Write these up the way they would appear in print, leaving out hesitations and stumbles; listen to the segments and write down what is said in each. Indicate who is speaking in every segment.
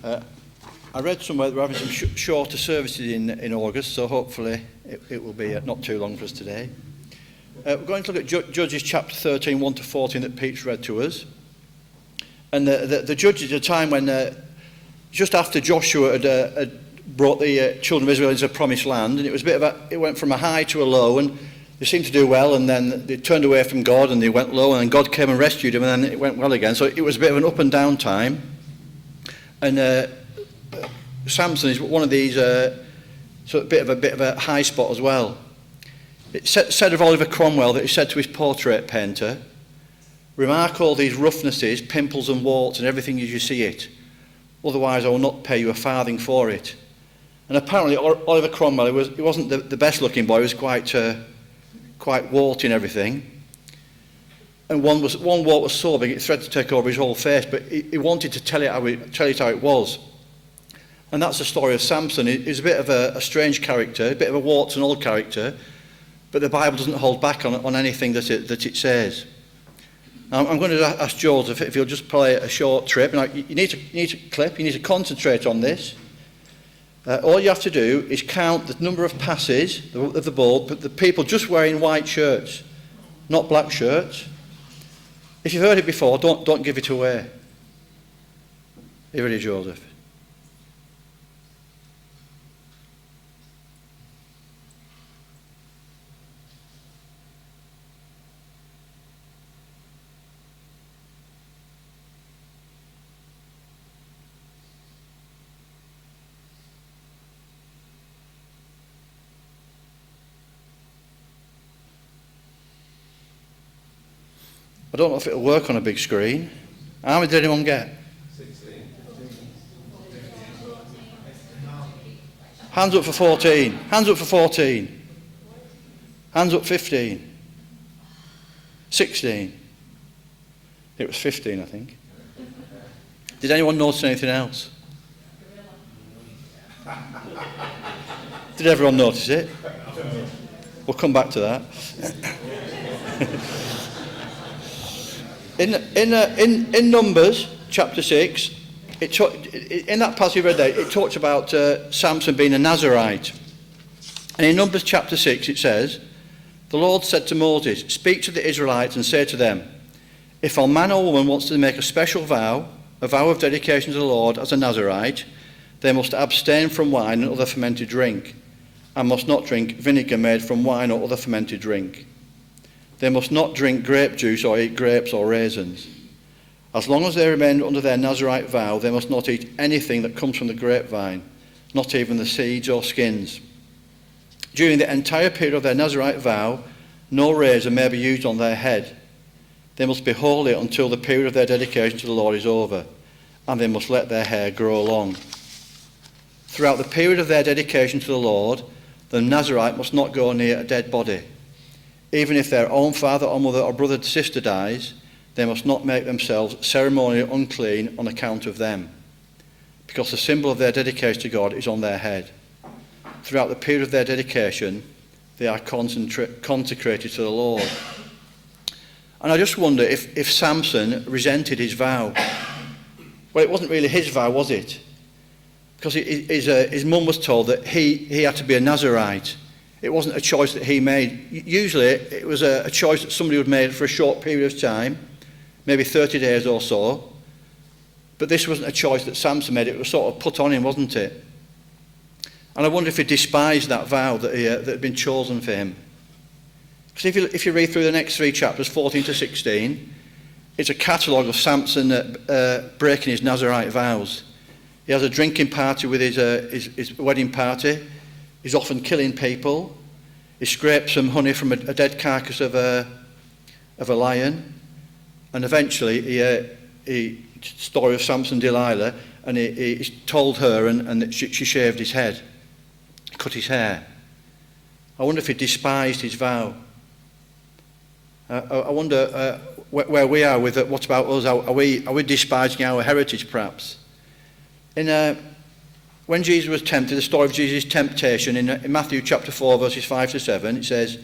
Speaker 1: I read somewhere that we're having some shorter services in August, so hopefully it will be not too long for us today. We're going to look at Judges chapter 13, 1 to 14 that Pete's read to us. And the Judges at a time when, just after Joshua had brought the children of Israel into the promised land, and it was a bit of it went from a high to a low, and they seemed to do well, and then they turned away from God and they went low, and then God came and rescued them, and then it went well again. So it was a bit of an up and down time. And Samson is one of these, so a bit of a high spot as well. It said of Oliver Cromwell that he said to his portrait painter, "Remark all these roughnesses, pimples and warts and everything as you see it. Otherwise I will not pay you a farthing for it." And apparently Oliver Cromwell, he wasn't the best looking boy, he was quite warty and everything. And one wart was so big it threatened to take over his whole face, but he wanted to tell it how it was. And that's the story of Samson. He's a bit of a strange character, a bit of a warts and all character, but the Bible doesn't hold back on anything that it says. Now, I'm going to ask Joseph if he'll just play a short trip. Now, you need to clip, you need to concentrate on this. All you have to do is count the number of passes of the ball, but the people just wearing white shirts, not black shirts. If you've heard it before, don't give it away. Here it is, Joseph. I don't know if it'll work on a big screen. How many did anyone get?
Speaker 2: 16.
Speaker 1: Hands up for 14. Hands up for 14. Hands up 15. 16. It was 15, I think. Did anyone notice anything else? Did everyone notice it? We'll come back to that. In Numbers chapter 6, in that passage we read there, it talks about Samson being a Nazirite. And in Numbers chapter 6 it says, "The Lord said to Moses, speak to the Israelites and say to them, if a man or woman wants to make a special vow, a vow of dedication to the Lord as a Nazirite, they must abstain from wine and other fermented drink, and must not drink vinegar made from wine or other fermented drink. They must not drink grape juice or eat grapes or raisins. As long as they remain under their Nazirite vow, they must not eat anything that comes from the grapevine, not even the seeds or skins. During the entire period of their Nazirite vow, no razor may be used on their head. They must be holy until the period of their dedication to the Lord is over, and they must let their hair grow long. Throughout the period of their dedication to the Lord, the Nazirite must not go near a dead body. Even if their own father or mother or brother or sister dies, they must not make themselves ceremonially unclean on account of them, because the symbol of their dedication to God is on their head. Throughout the period of their dedication, they are consecrated to the Lord." And I just wonder if Samson resented his vow. Well, it wasn't really his vow, was it? Because his mum was told that he had to be a Nazirite. It wasn't a choice that he made. Usually it was a choice that somebody would make for a short period of time, maybe 30 days or so. But this wasn't a choice that Samson made. It was sort of put on him, wasn't it? And I wonder if he despised that vow that had been chosen for him. Because if you read through the next 3 chapters, 14 to 16, it's a catalogue of Samson breaking his Nazirite vows. He has a drinking party with his wedding party. He's often killing people. He scrapes some honey from a dead carcass of a lion. And eventually, story of Samson and Delilah, and he told her, and she shaved his head, cut his hair. I wonder if he despised his vow. I wonder where we are with it. What about us? Are we despising our heritage, perhaps? When Jesus was tempted, the story of Jesus' temptation in Matthew chapter 4, verses 5 to 7, it says,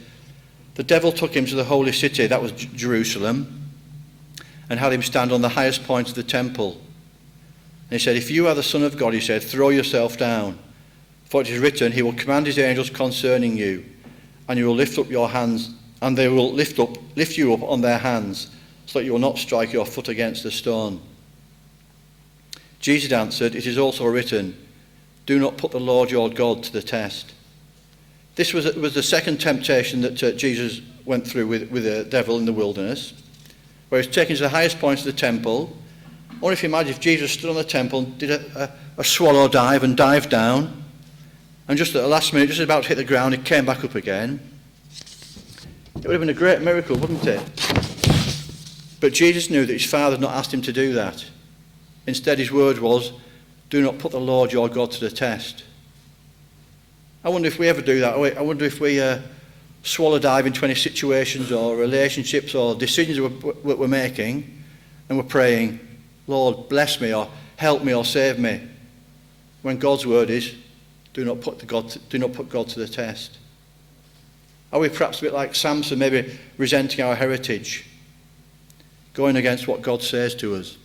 Speaker 1: "The devil took him to the holy city," that was Jerusalem, "and had him stand on the highest point of the temple. And he said, if you are the Son of God, he said, throw yourself down. For it is written, he will command his angels concerning you, and you will lift up your hands, and they will lift you up on their hands, so that you will not strike your foot against a stone. Jesus answered, it is also written, do not put the Lord your God to the test. This was the second temptation that Jesus went through with the devil in the wilderness, where he was taken to the highest point of the temple. Or if you imagine if Jesus stood on the temple and did a swallow dive and dived down, and just at the last minute, just about to hit the ground, he came back up again. It would have been a great miracle, wouldn't it? But Jesus knew that his Father had not asked him to do that. Instead, his word was, do not put the Lord your God to the test. I wonder if we ever do that. I wonder if we swallow dive into any situations or relationships or decisions we're making, and we're praying, Lord, bless me or help me or save me, when God's word is, do not put God to the test. Are we perhaps a bit like Samson, maybe resenting our heritage, going against what God says to us?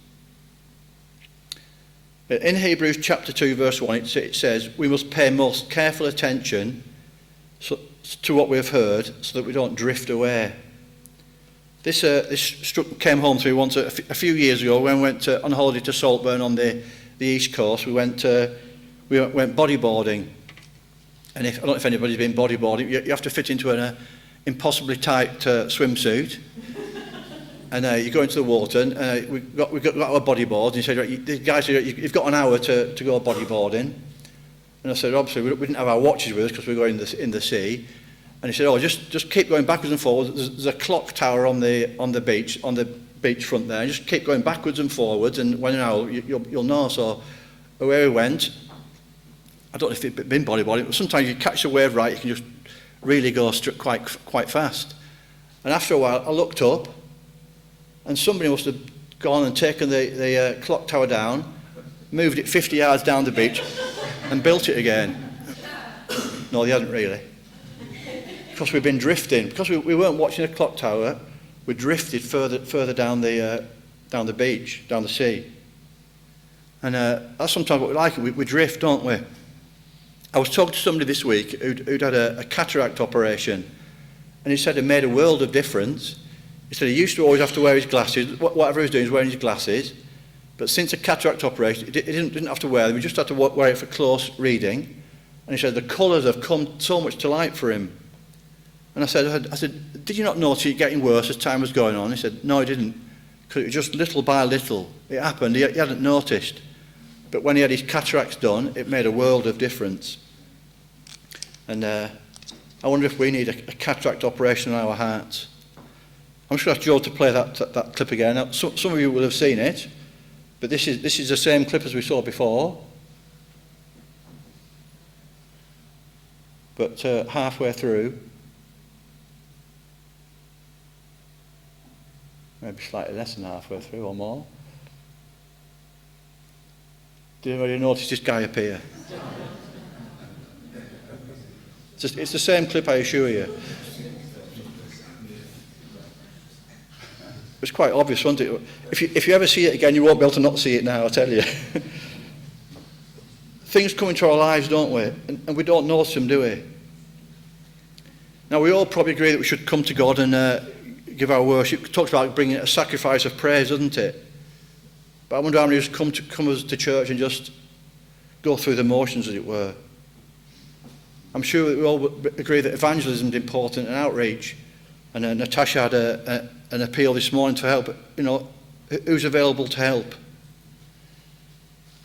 Speaker 1: In Hebrews chapter 2 verse 1 it says we must pay most careful attention to what we have heard so that we don't drift away. This came home to me once a few years ago when we went on holiday to Saltburn on the east coast. We went bodyboarding, and I don't know if anybody's been bodyboarding. You have to fit into an impossibly tight swimsuit. And you go into the water, and we got our bodyboards, and he said, right, the guy said, you've got an hour to go bodyboarding. And I said, obviously, we didn't have our watches with us because we were going in the sea. And he said, oh, just keep going backwards and forwards. There's a clock tower on the beach front there. And just keep going backwards and forwards, and when an hour, you'll know. So away we went. I don't know if it'd been bodyboarding, but sometimes you catch the wave right, you can just really go quite fast. And after a while, I looked up, and somebody must have gone and taken the clock tower down, moved it 50 yards down the beach, and built it again. No, they hadn't really. Because we've been drifting. Because we weren't watching a clock tower, we drifted further down the beach, down the sea. And that's sometimes what we like. We drift, don't we? I was talking to somebody this week who'd had a cataract operation, and he said it made a world of difference. He said he used to always have to wear his glasses. Whatever he was doing, he was wearing his glasses. But since a cataract operation, he didn't have to wear them. He just had to wear it for close reading. And he said the colours have come so much to light for him. And I said, did you not notice it getting worse as time was going on? He said, no, I didn't. Because it was just little by little. It happened. He hadn't noticed. But when he had his cataracts done, it made a world of difference. And I wonder if we need a cataract operation on our hearts. I'm just going to ask Joe to play that clip again. Now, some of you will have seen it, but this is the same clip as we saw before. But halfway through, maybe slightly less than halfway through or more. Did anybody notice this guy appear? It's the same clip, I assure you. It's quite obvious, wasn't it? If you ever see it again, you won't be able to not see it now, I tell you. Things come into our lives, don't we? And we don't notice them, do we? Now, we all probably agree that we should come to God and give our worship. It talks about bringing a sacrifice of praise, doesn't it? But I wonder how many just come to church and just go through the motions, as it were. I'm sure that we all agree that evangelism is important and outreach. And Natasha had an appeal this morning to help. Who's available to help?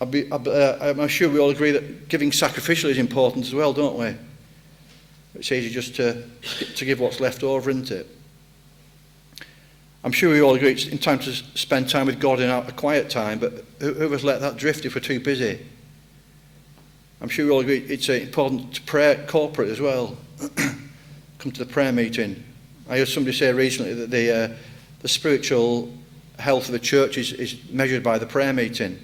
Speaker 1: I'm sure we all agree that giving sacrificially is important as well, don't we? It's easy just to give what's left over, isn't it? I'm sure we all agree it's in time to spend time with God in a quiet time, but who of us let that drift if we're too busy? I'm sure we all agree it's important to pray corporate as well. Come to the prayer meeting. I heard somebody say recently that the spiritual health of the church is measured by the prayer meeting.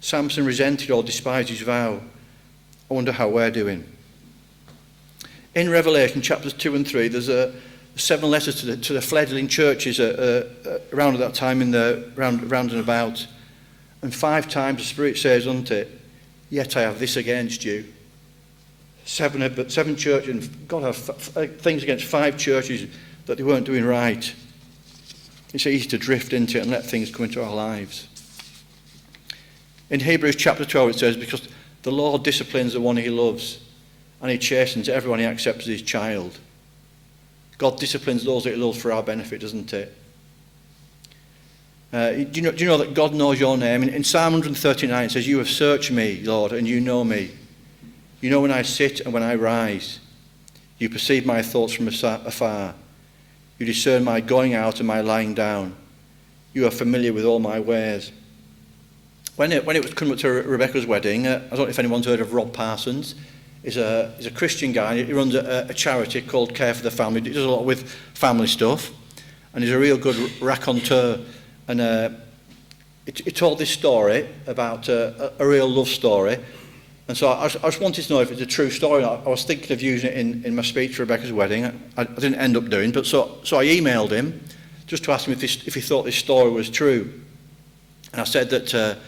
Speaker 1: Samson resented or despised his vow. I wonder how we're doing. In Revelation chapters 2 and 3, there's 7 letters to the fledgling churches around at that time in the round and about. And 5 times the Spirit says, doesn't it, yet I have this against you. 7 churches, and God have things against 5 churches that they weren't doing right. It's easy to drift into it and let things come into our lives. In Hebrews chapter 12 it says, because the Lord disciplines the one he loves, and he chastens everyone he accepts as his child. God disciplines those that he loves for our benefit, doesn't it? Do you know that God knows your name? In Psalm 139 it says, you have searched me, Lord, and you know me. You know when I sit and when I rise. You perceive my thoughts from afar. You discern my going out and my lying down. You are familiar with all my ways. When it was coming up to Rebecca's wedding, I don't know if anyone's heard of Rob Parsons. He's a Christian guy. He runs a charity called Care for the Family. He does a lot with family stuff. And he's a real good raconteur. And he told this story about a real love story. And so I just wanted to know if it's a true story. I was thinking of using it in my speech for Rebecca's wedding. I didn't end up doing, but so I emailed him just to ask him if he thought this story was true. And I said that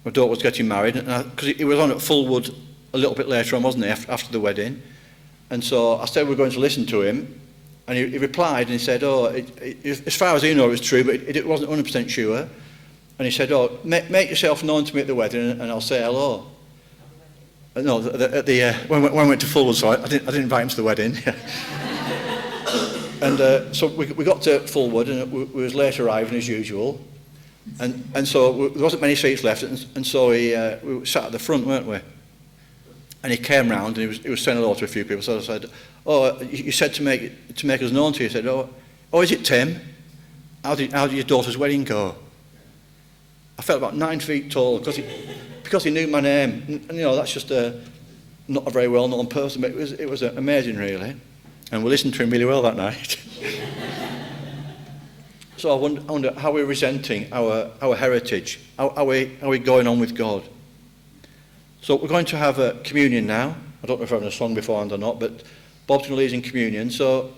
Speaker 1: my daughter was getting married, because he was on at Fullwood a little bit later on, wasn't he, after the wedding. And so I said we're going to listen to him. And he replied and he said, as far as he knew it was true, but it wasn't 100% sure. And he said, make yourself known to me at the wedding and I'll say hello. No, when I went to Fullwood, so I didn't invite him to the wedding. And so we got to Fullwood, and we was late arriving as usual. And so there wasn't many seats left, and so we sat at the front, weren't we? And he came round and he was saying hello to a few people. So I said, you said to make us known to you. He said, is it Tim? How did your daughter's wedding go? I felt about 9 feet tall because he knew my name. And that's just not a very well-known person, but it was amazing, really. And we listened to him really well that night. So I wonder how we're resenting our heritage. How are we going on with God? So we're going to have a communion now. I don't know if we're having a song beforehand or not, but Bob's going to lead us in communion. So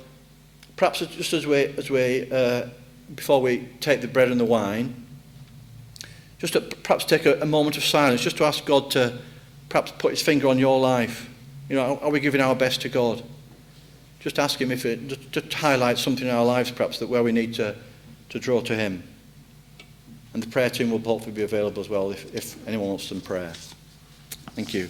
Speaker 1: perhaps just as we before we take the bread and the wine, just to perhaps take a moment of silence, just to ask God to perhaps put his finger on your life. Are we giving our best to God? Just ask him to highlight something in our lives perhaps where we need to draw to him. And the prayer team will hopefully be available as well if anyone wants some prayer. Thank you.